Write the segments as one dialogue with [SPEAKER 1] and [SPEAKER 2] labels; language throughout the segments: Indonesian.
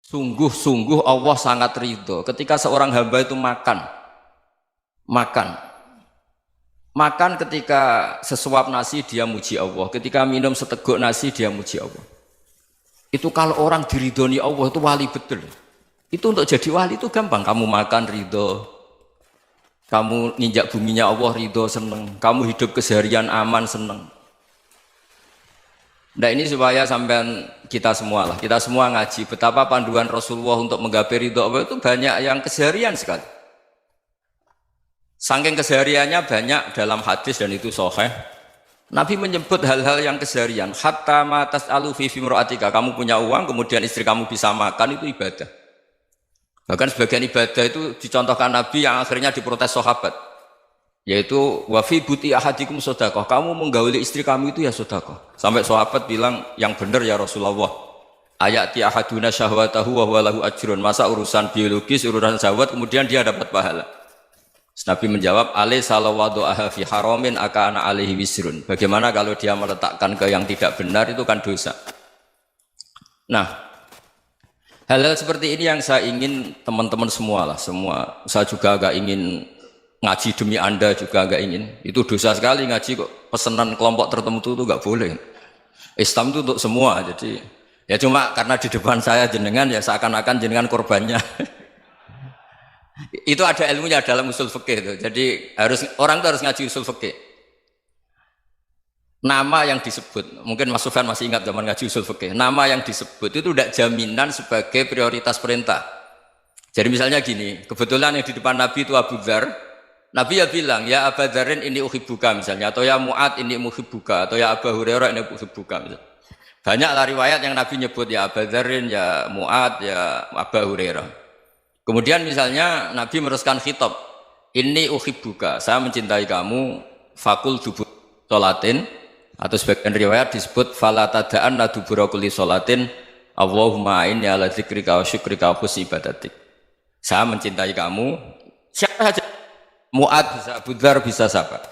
[SPEAKER 1] Sungguh-sungguh Allah sangat ridho ketika seorang hamba itu makan ketika sesuap nasi dia muji Allah, ketika minum seteguk nasi dia muji Allah. Itu kalau orang diridhoni Allah itu wali betul. Itu untuk jadi wali itu gampang, kamu makan ridho, kamu nginjak buminya Allah ridho seneng, kamu hidup keseharian aman seneng. Nah ini supaya sampean kita semua ngaji betapa panduan Rasulullah untuk menggapai ridho Allah itu banyak yang keseharian sekali. Saking kesehariannya banyak dalam hadis dan itu sahih. Nabi menyebut hal-hal yang keseharian. Hatta ma tas'alu fi fimra'atika, kamu punya uang kemudian istri kamu bisa makan itu ibadah. Bahkan sebagian ibadah itu dicontohkan Nabi yang akhirnya diprotes sahabat. Yaitu wa fi buti ahadikum sedekah, kamu menggauli istri kamu itu ya sedekah. Sampai sahabat bilang yang benar ya Rasulullah. Ayati ahaduna syahwatahu wa huwa lahu ajrun. Masa urusan biologis, urusan syahwat kemudian dia dapat pahala. Nabi menjawab, alaysa lawadu'aha fi haramin akana alaihi wisrun. Bagaimana kalau dia meletakkan ke yang tidak benar itu kan dosa. Nah, hal-hal seperti ini yang saya ingin teman-teman semua. Saya juga agak ingin ngaji demi Anda juga agak ingin. Itu dosa sekali ngaji kok pesanan kelompok tertentu itu enggak boleh. Islam itu untuk semua. Jadi ya cuma karena di depan saya jenengan ya seakan-akan jenengan korbannya. Itu ada ilmunya dalam usul fikih itu. Jadi orang itu harus ngaji usul fikih. Nama yang disebut, mungkin Mas Sufyan masih ingat zaman ngaji usul fikih. Nama yang disebut itu tidak jaminan sebagai prioritas perintah. Jadi misalnya gini, kebetulan yang di depan Nabi itu Abu Dzar. Nabi ya bilang, ya Aba Dzarin ini uhibbuka misalnya, atau ya Mu'ad ini muhibbuka, atau ya Aba Hurairah ini uhibbuka misalnya. Banyaklah riwayat yang Nabi nyebut ya Aba Dzarin, ya Mu'ad, ya Aba Hurairah. Kemudian misalnya Nabi meneruskan khitab, ini uhibbuka, saya mencintai kamu, fakul dubur sholatin, atau sebagian riwayat disebut fala tada'an la dubura kulli sholatin, Allahumma inni ala dzikrika wa syukrika wa husni ibadatik. Saya mencintai kamu, siapa saja. Mu'ad bisa, Abu Dzar bisa siapa?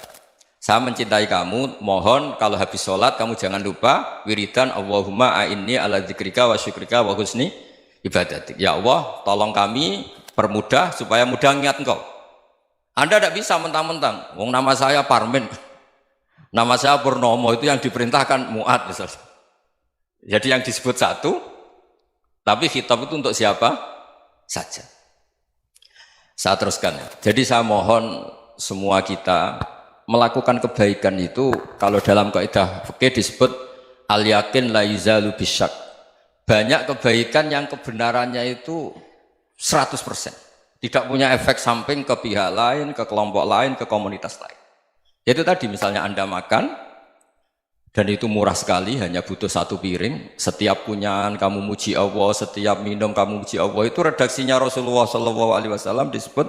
[SPEAKER 1] Saya mencintai kamu, mohon kalau habis sholat kamu jangan lupa wiridan Allahumma a'inni ala dzikrika wa syukrika wa husni ibadatik. Ya Allah, tolong kami permudah supaya mudah ingat engkau. Anda tidak bisa mentang-mentang, wong nama saya Parmin, nama saya Purnomo, itu yang diperintahkan Mu'ad misalnya. Jadi yang disebut satu, tapi khitab itu untuk siapa saja. Saya teruskan ya. Jadi saya mohon semua kita melakukan kebaikan itu kalau dalam kaidah fikih disebut al yakin la yuzalu bisyak. Banyak kebaikan yang kebenarannya itu 100%. Tidak punya efek samping ke pihak lain, ke kelompok lain, ke komunitas lain. Itu tadi misalnya Anda makan dan itu murah sekali, hanya butuh satu piring. Setiap punyaan kamu muji Allah, setiap minum kamu muji Allah. Itu redaksinya Rasulullah SAW disebut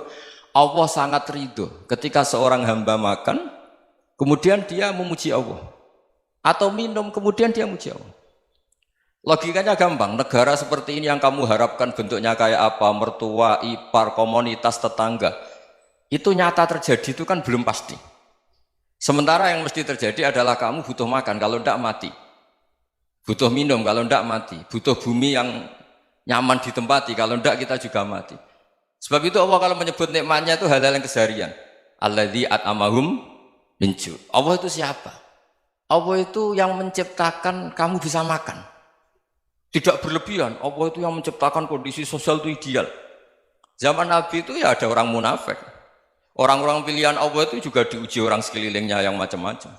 [SPEAKER 1] Allah sangat ridho ketika seorang hamba makan, kemudian dia memuji Allah, atau minum kemudian dia muji Allah. Logikanya gampang. Negara seperti ini yang kamu harapkan bentuknya kayak apa, mertua, ipar, komunitas, tetangga, itu nyata terjadi itu kan belum pasti. Sementara yang mesti terjadi adalah kamu butuh makan, kalau tidak mati. Butuh minum, kalau tidak mati. Butuh bumi yang nyaman ditempati, kalau tidak kita juga mati. Sebab itu Allah kalau menyebut nikmatnya itu hal-hal yang keseharian. Alladzi at'amahum min ju'. Allah itu siapa? Allah itu yang menciptakan kamu bisa makan. Tidak berlebihan. Allah itu yang menciptakan kondisi sosial itu ideal. Zaman Nabi itu ya ada orang munafik. Orang-orang pilihan Allah itu juga diuji orang sekelilingnya yang macam-macam.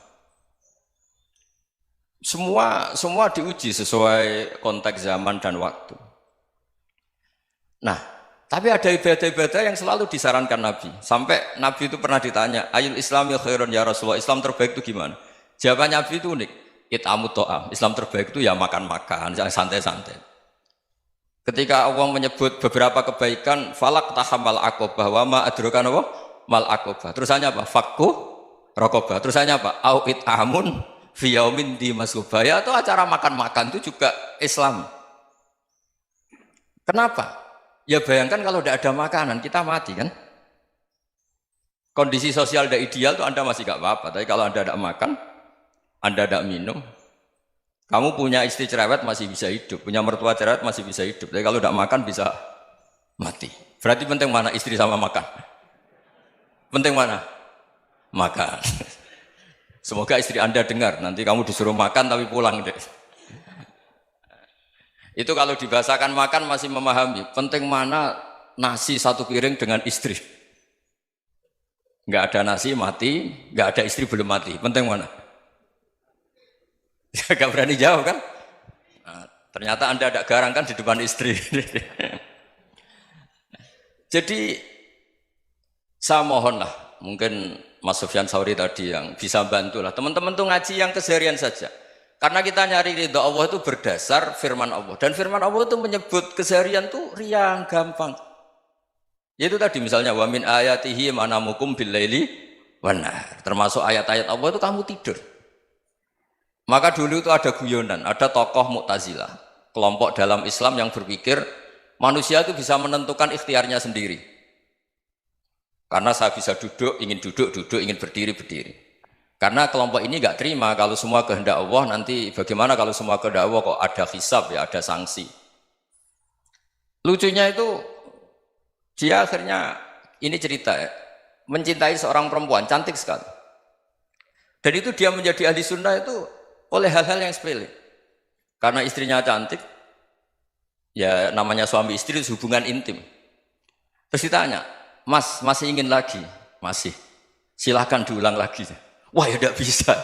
[SPEAKER 1] Semua diuji sesuai konteks zaman dan waktu. Nah, tapi ada ibadah-ibadah yang selalu disarankan Nabi. Sampai Nabi itu pernah ditanya, ayul islami khairun ya Rasulullah, Islam terbaik itu gimana? Jawaban Nabi itu unik. It'amut to'am. Islam terbaik itu ya makan-makan, yang santai-santai. Ketika Allah menyebut beberapa kebaikan, falak tahamal aqobah wa ma adrokan Allah mal aqobah. Terusannya apa? Fakku rokobah. Terusannya apa? Au it'amun fi yaumin di masubah. Ya itu acara makan-makan itu juga Islam. Kenapa? Ya bayangkan kalau tidak ada makanan kita mati kan? Kondisi sosial tidak ideal itu Anda masih gak apa-apa. Tapi kalau Anda tidak makan, Anda tidak minum, Kamu punya istri cerewet masih bisa hidup, punya mertua cerewet masih bisa hidup. Tapi kalau tidak makan bisa mati. Berarti penting mana istri sama makan? Penting mana? Makan. Semoga istri Anda dengar, nanti kamu disuruh makan tapi pulang deh. Itu kalau dibahasakan makan masih memahami. Penting mana nasi satu piring dengan istri. Nggak ada nasi mati, nggak ada istri belum mati. Penting mana? Gak berani jawab kan? Nah, ternyata Anda ada garang kan di depan istri. Jadi saya mohonlah, mungkin Mas Sufyan Sauri tadi yang bisa bantulah. Teman-teman tuh ngaji yang keseharian saja. Karena kita nyari ridha Allah itu berdasar firman Allah. Dan firman Allah itu menyebut keseharian tuh riang, gampang. Yaitu tadi misalnya wa min ayatihi manamukum bil laili wan nahar. Termasuk ayat-ayat Allah itu kamu tidur. Maka dulu itu ada guyonan, ada tokoh Mu'tazilah, kelompok dalam Islam yang berpikir manusia itu bisa menentukan ikhtiarnya sendiri. Karena saya bisa duduk, ingin berdiri, berdiri. Karena kelompok ini nggak terima kalau semua kehendak Allah, nanti bagaimana kalau semua kehendak Allah kok ada hisab ya, ada sanksi. Lucunya itu dia akhirnya, ini cerita ya, mencintai seorang perempuan, cantik sekali. Dan itu dia menjadi ahli sunnah itu oleh hal-hal yang sepele. Karena istrinya cantik, ya namanya suami istri hubungan intim. Terus ditanya, Mas, masih ingin lagi? Masih. Silahkan diulang lagi. Wah ya tidak bisa.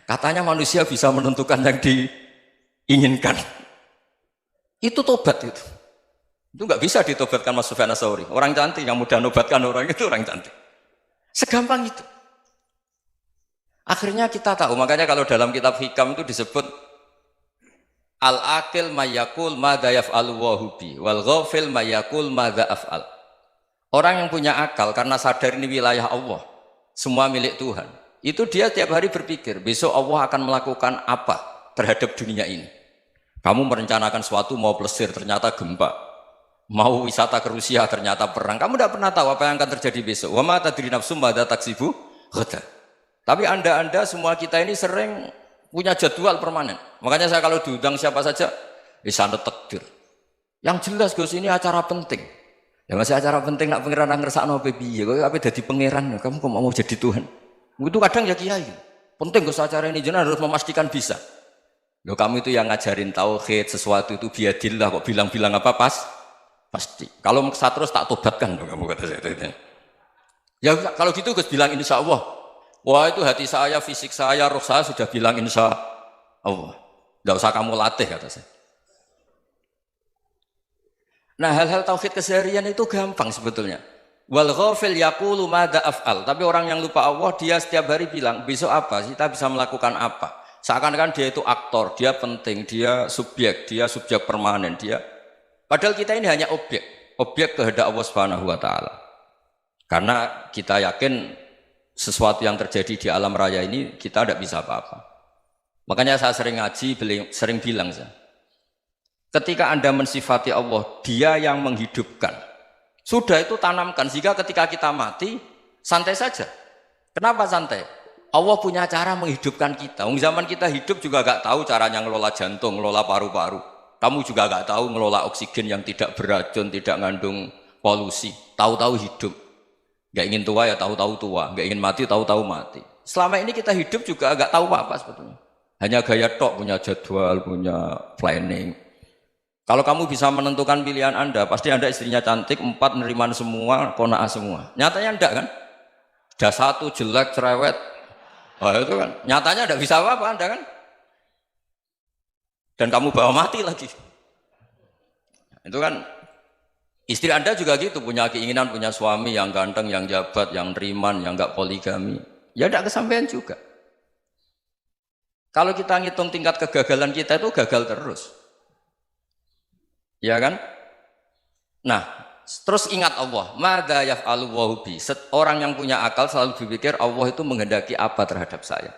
[SPEAKER 1] Katanya manusia bisa menentukan yang diinginkan. Itu tobat itu. Itu nggak bisa ditobatkan Mas Sufyan Ats-Tsauri. Orang cantik yang mudah nobatkan orang itu orang cantik. Segampang itu. Akhirnya kita tahu, makanya kalau dalam kitab Hikam itu disebut al-aqil mayyakul madza yaf'alu wa hubi wal ghafil mayyakul madza af'al. Orang yang punya akal karena sadar ini wilayah Allah, semua milik Tuhan. Itu dia tiap hari berpikir, besok Allah akan melakukan apa terhadap dunia ini. Kamu merencanakan suatu mau plesir, ternyata gempa. Mau wisata ke Rusia, ternyata perang. Kamu tidak pernah tahu apa yang akan terjadi besok. Wa ma tadri nafsum madza taksibu ghadan. Tapi anda semua kita ini sering punya jadwal permanen. Makanya saya kalau diundang siapa saja, sanad takdir. Yang jelas Gus ini acara penting. Ya masih acara penting nak pangeran ngersakno piye? Kok ape dadi pangeran? Kamu kok mau jadi Tuhan? Itu kadang ya kiai. Penting Gus acara ini jenengan harus memastikan bisa. Loh kamu itu yang ngajarin tauhid, sesuatu itu biadillah kok bilang-bilang apa pasti. Kalau maksa terus tak tobatkan loh kamu kata saya. Ya kalau gitu Gus bilang insya Allah. Wah itu hati saya, fisik saya, roh saya sudah bilang insya Allah. Tidak usah kamu latih kata saya. Nah hal-hal tauhid keseharian itu gampang sebetulnya. Wal ghafil yaqulu madza af'al. Tapi orang yang lupa Allah dia setiap hari bilang besok apa? Kita bisa melakukan apa? Seakan-akan dia itu aktor, dia penting, dia subjek permanen, dia. Padahal kita ini hanya objek kehendak Allah Subhanahu wa taala. Karena kita yakin sesuatu yang terjadi di alam raya ini kita tidak bisa apa-apa. Makanya saya sering ngaji, sering bilang saya, ketika Anda mensifati Allah, Dia yang menghidupkan. Sudah itu tanamkan sehingga ketika kita mati santai saja. Kenapa santai? Allah punya cara menghidupkan kita. Zaman kita hidup juga gak tahu caranya ngelola jantung, ngelola paru-paru. Kamu juga gak tahu ngelola oksigen yang tidak beracun, tidak mengandung polusi. Tahu-tahu hidup. Gak ingin tua ya tahu-tahu tua, gak ingin mati tahu-tahu mati. Selama ini kita hidup juga gak tahu apa sebetulnya. Hanya gaya tok, punya jadwal, punya planning. Kalau kamu bisa menentukan pilihan Anda, pasti Anda istrinya cantik, 4 neriman semua, kona'ah semua. Nyatanya enggak kan? Ada 1 jelek, cerewet. Oh itu kan, nyatanya enggak bisa apa-apa Anda kan? Dan kamu bawa mati lagi. Itu kan, istri Anda juga gitu, punya keinginan, punya suami yang ganteng, yang jabat, yang neriman, yang enggak poligami. Ya enggak kesampaian juga. Kalau kita ngitung tingkat kegagalan kita itu gagal terus. Ya kan? Nah, terus ingat Allah, madza yaf'alu wa bi. Orang yang punya akal selalu berpikir Allah itu menghendaki apa terhadap saya.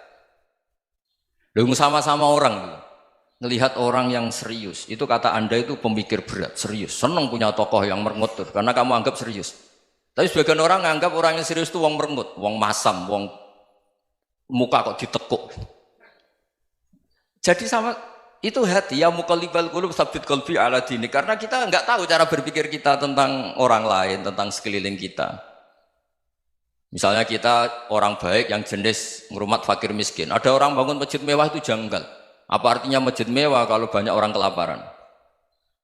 [SPEAKER 1] Lalu sama-sama orang melihat orang yang serius, itu kata Anda itu pemikir berat, serius, senang punya tokoh yang merengut karena kamu anggap serius. Tapi sebagian orang anggap orang yang serius itu wong merengut, wong masam, wong muka kok ditekuk. Jadi sama Itu hati ya muqallibal qulub tsabbit qalbi ala dini, karena kita nggak tahu cara berpikir kita tentang orang lain, tentang sekeliling kita. Misalnya kita orang baik yang jenis ngurmat fakir miskin. Ada orang bangun masjid mewah itu janggal. Apa artinya masjid mewah kalau banyak orang kelaparan?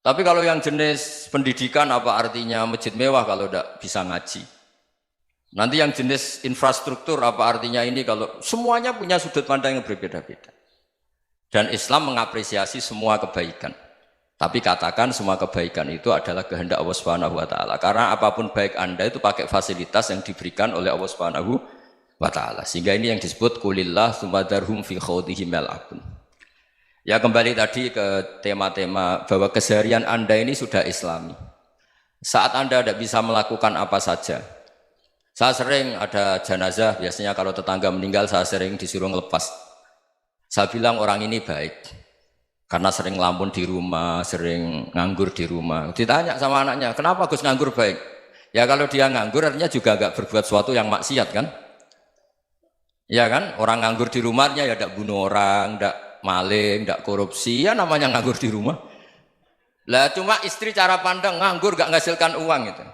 [SPEAKER 1] Tapi kalau yang jenis pendidikan apa artinya masjid mewah kalau tidak bisa ngaji? Nanti yang jenis infrastruktur apa artinya ini kalau semuanya punya sudut pandang yang berbeda-beda. Dan Islam mengapresiasi semua kebaikan. Tapi katakan semua kebaikan itu adalah kehendak Allah Subhanahu wa taala. Karena apapun baik Anda itu pakai fasilitas yang diberikan oleh Allah Subhanahu wa taala. Sehingga ini yang disebut qulillah tsumadarhum fi khawdihim yal'abun. Ya kembali tadi ke tema-tema bahwa keseharian Anda ini sudah Islami. Saat Anda tidak bisa melakukan apa saja. Saya sering ada jenazah, biasanya kalau tetangga meninggal saya sering disuruh ngelepas. Saya bilang orang ini baik karena sering ngelamun di rumah, sering nganggur di rumah. Ditanya sama anaknya, kenapa Gus nganggur baik? Ya kalau dia nganggur artinya juga agak berbuat sesuatu yang maksiat kan? Ya kan? Orang nganggur di rumahnya ya tidak bunuh orang, tidak maling, tidak korupsi, ya namanya nganggur di rumah. Lah cuma istri cara pandang nganggur gak menghasilkan uang itu.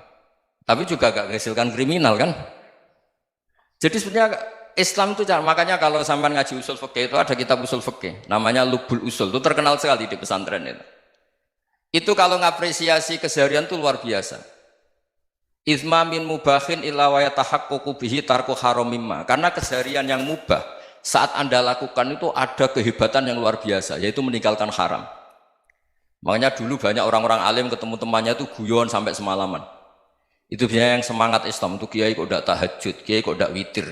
[SPEAKER 1] Tapi juga gak menghasilkan kriminal kan? Jadi sebenarnya Islam itu makanya kalau sampai ngaji usul fikih itu ada kitab usul fikih namanya Lubul Usul, itu terkenal sekali di pesantren itu. Itu kalau ngapresiasi keseharian itu luar biasa. Izma min mubahin illa wa yatahaqqaqu bihi tarku haramimma. Karena keseharian yang mubah saat Anda lakukan itu ada kehebatan yang luar biasa, yaitu meninggalkan haram. Makanya dulu banyak orang-orang alim ketemu temannya itu guyon sampai semalaman. Itu biasanya yang semangat Islam itu kiai kok tidak tahajud, kiai kok tidak witir.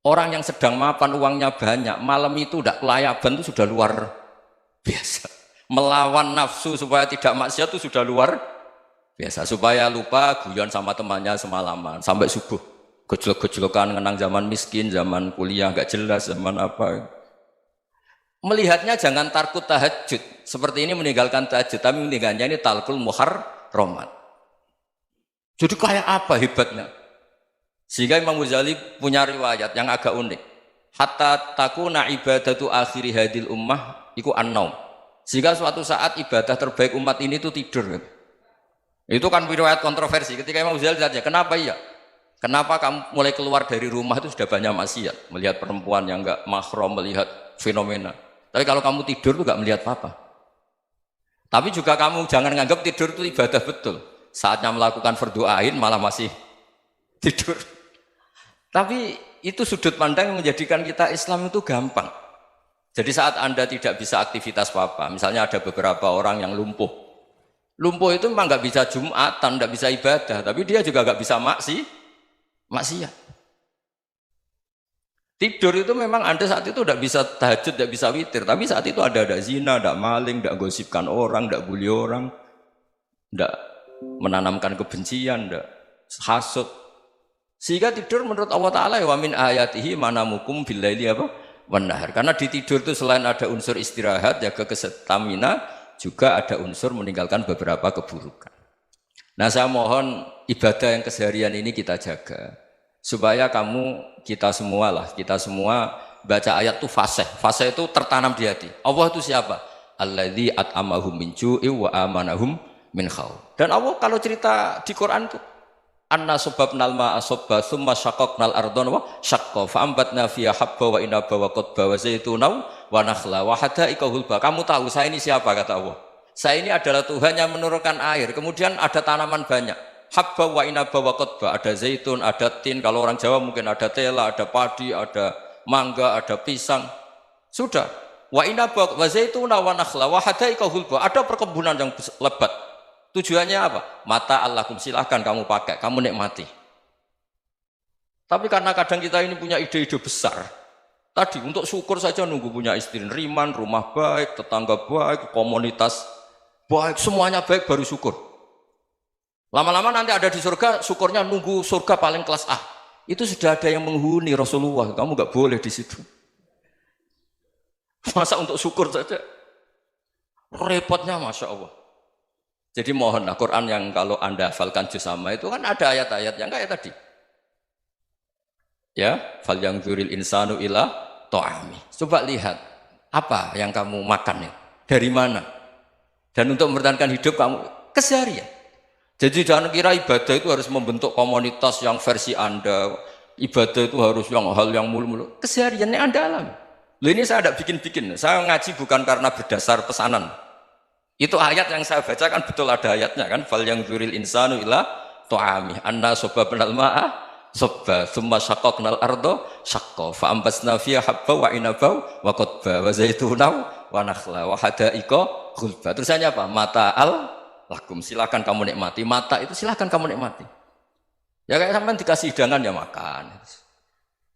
[SPEAKER 1] Orang yang sedang mapan uangnya banyak, malam itu tidak kelayaban itu sudah luar biasa. Melawan nafsu supaya tidak maksiat itu sudah luar biasa. Supaya lupa guyon sama temannya semalaman sampai subuh. Gejlok-gejlokan ngenang zaman miskin, zaman kuliah nggak jelas, zaman apa. Melihatnya jangan tarkut tahajud. Seperti ini meninggalkan tahajud, tapi meninggalkannya ini talkul muharramat. Jadi kayak apa hebatnya? Sehingga Imam Ghazali punya riwayat yang agak unik. Hatta takuna ibadatu akhiri hadil ummah iku an-naum. Sehingga suatu saat ibadah terbaik umat ini itu tidur. Itu kan riwayat kontroversi. Ketika Imam Ghazali tanya, kenapa iya? Kenapa kamu mulai keluar dari rumah itu sudah banyak maksiat? Melihat perempuan yang enggak mahram, melihat fenomena. Tapi kalau kamu tidur itu enggak melihat apa-apa. Tapi juga kamu jangan menganggap tidur itu ibadah betul. Saatnya melakukan fardhu ain malah masih tidur. Tapi itu sudut pandang yang menjadikan kita Islam itu gampang. Jadi saat Anda tidak bisa aktivitas apa-apa, misalnya ada beberapa orang yang lumpuh. Lumpuh itu memang nggak bisa Jumatan, nggak bisa ibadah, tapi dia juga nggak bisa maksiat. Tidur itu memang Anda saat itu tidak bisa tahajud, tidak bisa witir, tapi saat itu ada zina, ada maling, tidak gosipkan orang, tidak bully orang, tidak menanamkan kebencian, tidak hasud. Sehingga tidur menurut Allah Ta'ala wa min ayatihi manamukum billaili apa? Wan-nahar. Karena di tidur itu selain ada unsur istirahat, jaga kestamina, juga ada unsur meninggalkan beberapa keburukan. Nah saya mohon ibadah yang keseharian ini kita jaga. Supaya kita semua baca ayat itu fasih. Fasih itu tertanam di hati. Allah itu siapa? Alladzi at'amahum min ju'i wa amanahum min khauf. Dan Allah kalau cerita di Quran itu anna subabnal ma'a subba thumma syaqaqnal ardhan wa syaqqa fa ambatna fiha habba wa inaba wa qadba wa zaituna wa nakhla wa hadaika hulba. Kamu tahu saya ini siapa, kata Allah? Saya ini adalah Tuhan yang menurunkan air, kemudian ada tanaman banyak. Habba wa inaba wa qadba, ada zaitun, ada tin, kalau orang Jawa mungkin ada tela, ada padi, ada mangga, ada pisang. Sudah. Wa inaba wa zaituna wa nakhla wa hadaika hulba, ada perkebunan yang lebat. Tujuannya apa? Mata Allahkum, silahkan kamu pakai, kamu nikmati. Tapi karena kadang kita ini punya ide-ide besar. Tadi untuk syukur saja nunggu punya istri riman, rumah baik, tetangga baik, komunitas baik, semuanya baik baru syukur. Lama-lama nanti ada di surga, syukurnya nunggu surga paling kelas A. Itu sudah ada yang menghuni Rasulullah, kamu nggak boleh di situ. Masa untuk syukur saja? Repotnya Masya Allah. Jadi mohonlah Quran yang kalau Anda hafalkan juz sama itu kan ada ayat-ayat yang kayak tadi. Ya, fal yang dzuril insanu ila ta'ami. Coba lihat Apa yang kamu makan ya? Dari mana? Dan untuk mempertahankan hidup kamu keseharian. Jadi jangan kira ibadah itu harus membentuk komunitas yang versi Anda. Ibadah itu harus yang hal yang mulu-mulu. Kesehariannya Anda alami. Loh ini saya tidak bikin-bikin. Saya ngaji bukan karena berdasar pesanan. Itu ayat yang saya bacakan betul ada ayatnya kan. Fal yang dzuril insanu ila tu'ami anna sababnal ma'a sabba thumma syaqqaqnal ardo syaqqa fa ambasna fiha habba wa inaba wa qadba wa zaituna wa nakhla wa hada'iqa ghulba. Terusannya apa? Mata'al lakum, silakan kamu nikmati. Mata itu silakan kamu nikmati. Ya kayak sampean dikasih hidangan ya makan.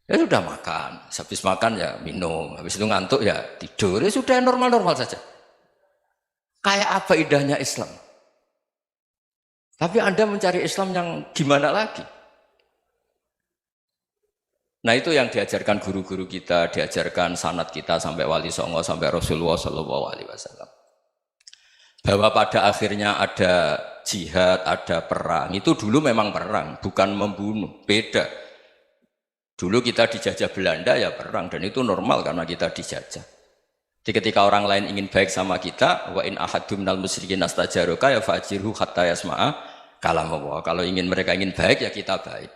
[SPEAKER 1] Ya sudah makan, habis makan ya minum, habis itu ngantuk ya tidur, ya sudah normal-normal saja. Kayak apa indahnya Islam? Tapi Anda mencari Islam yang gimana lagi? Nah itu yang diajarkan guru-guru kita, diajarkan sanad kita sampai Wali Songo, sampai Rasulullah SAW. Bahwa pada akhirnya ada jihad, ada perang. Itu dulu memang perang, bukan membunuh, beda. Dulu kita dijajah Belanda ya perang, dan itu normal karena kita dijajah. Jadi ketika orang lain ingin baik sama kita, wa in ahadum minal musyrikin astajaruka ya fa'jirhu hatta yasma'a kalam Allah. Kalau mereka ingin baik ya kita baik.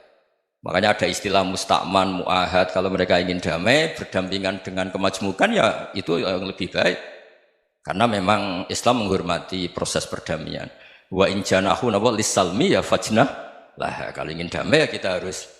[SPEAKER 1] Makanya ada istilah mustakman, mu'ahad. Kalau mereka ingin damai, berdampingan dengan kemajmukan ya itu yang lebih baik. Karena memang Islam menghormati proses perdamaian. Wa in janahu lis-salmi ya fajnah lah. Kalau ingin damai ya kita harus